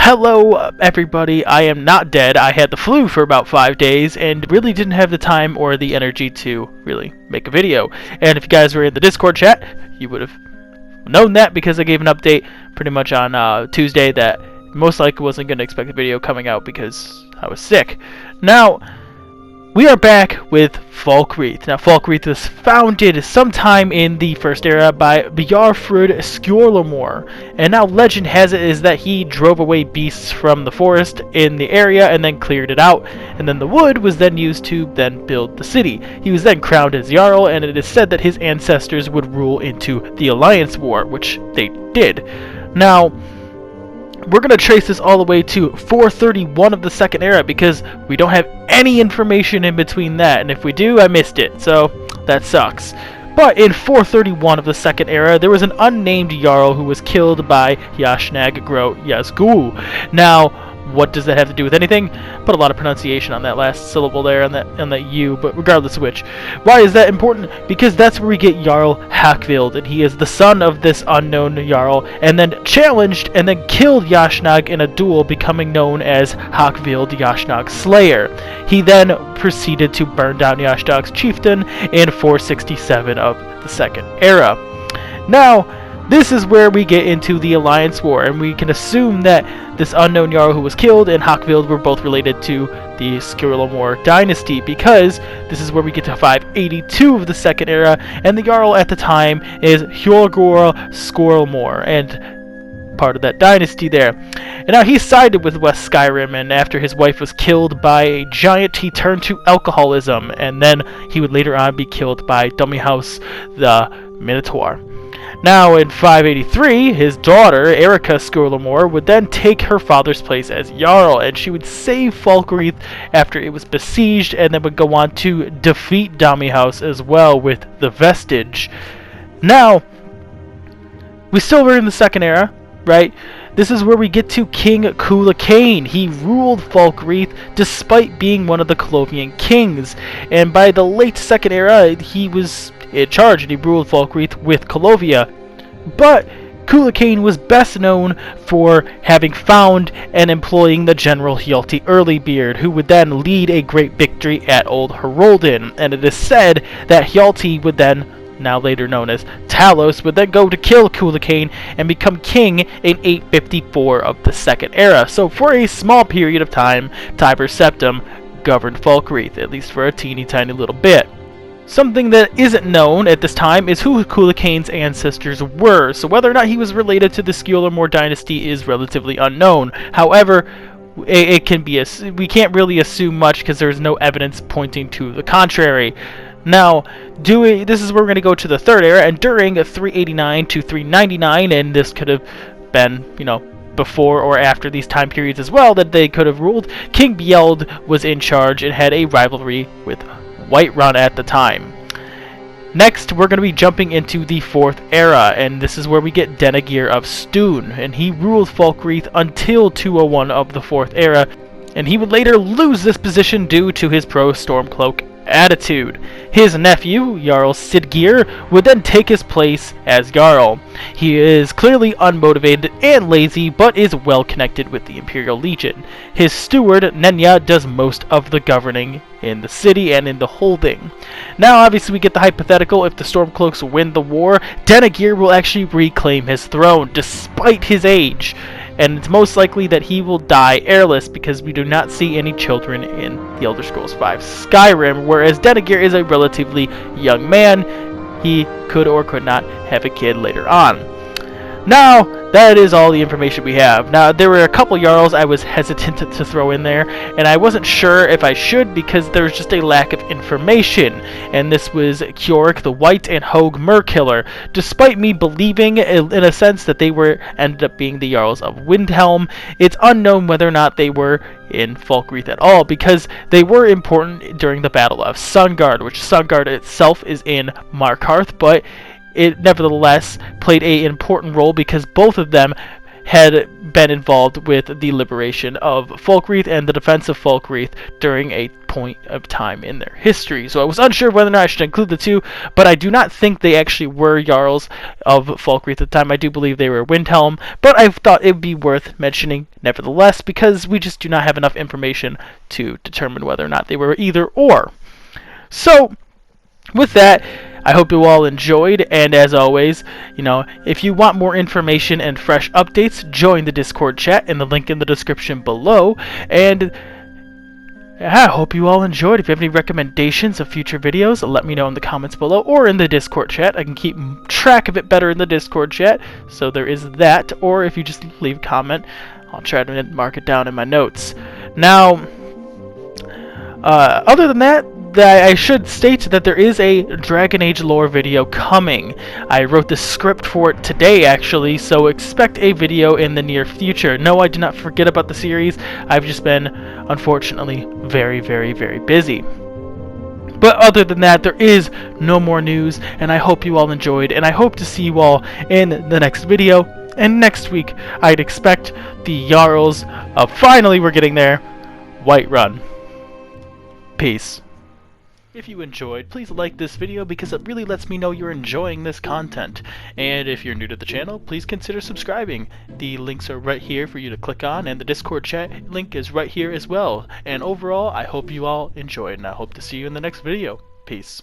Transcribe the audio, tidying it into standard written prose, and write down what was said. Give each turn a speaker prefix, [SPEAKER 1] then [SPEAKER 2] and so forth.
[SPEAKER 1] Hello, everybody. I am not dead. I had the flu for about 5 days and really didn't have the time or the energy to really make a video. And if you guys were in the Discord chat, you would have known that because I gave an update pretty much on Tuesday that most likely wasn't going to expect a video coming out because I was sick. Now, we are back with Falkreath. Now, Falkreath was founded sometime in the First Era by Bjarfrud Skjorlamor, and now legend has it is that he drove away beasts from the forest in the area and then cleared it out, and then the wood was then used to then build the city. He was then crowned as Jarl, and it is said that his ancestors would rule into the Alliance War, which they did. Now, we're going to trace this all the way to 431 of the Second Era because we don't have any information in between that, and if we do, I missed it, so that sucks. But in 431 of the Second Era, there was an unnamed Jarl who was killed by Yashnag Gro Yazgul. Now, what does that have to do with anything? Put a lot of pronunciation on that last syllable there, on that U, but regardless of which. Why is that important? Because that's where we get Jarl Hakvild, and he is the son of this unknown Jarl, and then challenged and then killed Yashnag in a duel, becoming known as Hakvild Yashnag Slayer. He then proceeded to burn down Yashnag's chieftain in 467 of the Second Era. Now, this is where we get into the Alliance War, and we can assume that this unknown Jarl who was killed and Hakvild were both related to the Skjorlamor dynasty, because this is where we get to 582 of the Second Era, and the Jarl at the time is Hjorgor Skjorlamor, and part of that dynasty there. And now he sided with West Skyrim, and after his wife was killed by a giant, he turned to alcoholism, and then he would later on be killed by Dummyhouse the Minotaur. Now, in 583, his daughter, Erica Skjorlamor, would then take her father's place as Jarl, and she would save Falkreath after it was besieged, and then would go on to defeat Dummyhouse as well with the Vestige. Now, we still were in the Second Era, right? This is where we get to King Cuchulainn. He ruled Falkreath despite being one of the Colovian kings, and by the late Second Era, he was in charge and he ruled Falkreath with Colovia. But Cuchulainn was best known for having found and employing the general Hjalti Earlybeard, who would then lead a great victory at Old Herolden, and it is said that Hjalti would then, now later known as Talos, would then go to kill Cuchulainn and become king in 854 of the Second Era. So for a small period of time, Tiber Septim governed Falkreath, at least for a teeny tiny little bit. Something that isn't known at this time is who Cuchulainn's ancestors were, so whether or not he was related to the Skjorlamor dynasty is relatively unknown. However, it can be we can't really assume much because there's no evidence pointing to the contrary. Now, this is where we're going to go to the Third Era, and during 389 to 399, and this could have been, before or after these time periods as well that they could have ruled, King Bjeld was in charge and had a rivalry with Whiterun at the time. Next, we're going to be jumping into the Fourth Era, and this is where we get Denegir of Stoon, and he ruled Falkreath until 201 of the Fourth Era, and he would later lose this position due to his pro-Stormcloak attitude. His nephew, Jarl Siggeir, would then take his place as Jarl. He is clearly unmotivated and lazy, but is well connected with the Imperial Legion. His steward, Nenya, does most of the governing in the city and in the holding. Now, obviously, we get the hypothetical: if the Stormcloaks win the war, Denegir will actually reclaim his throne, despite his age. And it's most likely that he will die heirless because we do not see any children in The Elder Scrolls V Skyrim, whereas Denegir is a relatively young man. He could or could not have a kid later on. Now, that is all the information we have. Now, there were a couple Jarls I was hesitant to throw in there, and I wasn't sure if I should because there's just a lack of information. And this was Kjork the White and Hogue Merkiller. Despite me believing, in a sense, that they ended up being the Jarls of Windhelm, it's unknown whether or not they were in Falkreath at all, because they were important during the Battle of Sungard, which Sungard itself is in Markarth, but it nevertheless played an important role because both of them had been involved with the liberation of Falkreath and the defense of Falkreath during a point of time in their history. So I was unsure whether or not I should include the two, but I do not think they actually were Jarls of Falkreath at the time. I do believe they were Windhelm, but I thought it would be worth mentioning nevertheless, because we just do not have enough information to determine whether or not they were either or. So, with that, I hope you all enjoyed, and as always, if you want more information and fresh updates, join the Discord chat in the link in the description below, and I hope you all enjoyed. If you have any recommendations of future videos, let me know in the comments below or in the Discord chat. I can keep track of it better in the Discord chat, so there is that, or if you just leave a comment, I'll try to mark it down in my notes. Now, other than that, I should state that there is a Dragon Age lore video coming. I wrote the script for it today, actually, so expect a video in the near future. No, I did not forget about the series. I've just been, unfortunately, very, very, very busy. But other than that, there is no more news, and I hope you all enjoyed, and I hope to see you all in the next video. And next week, I'd expect the Jarls of, finally we're getting there, Whiterun. Peace. If you enjoyed, please like this video because it really lets me know you're enjoying this content. And if you're new to the channel, please consider subscribing. The links are right here for you to click on, and the Discord chat link is right here as well. And overall, I hope you all enjoyed, and I hope to see you in the next video. Peace.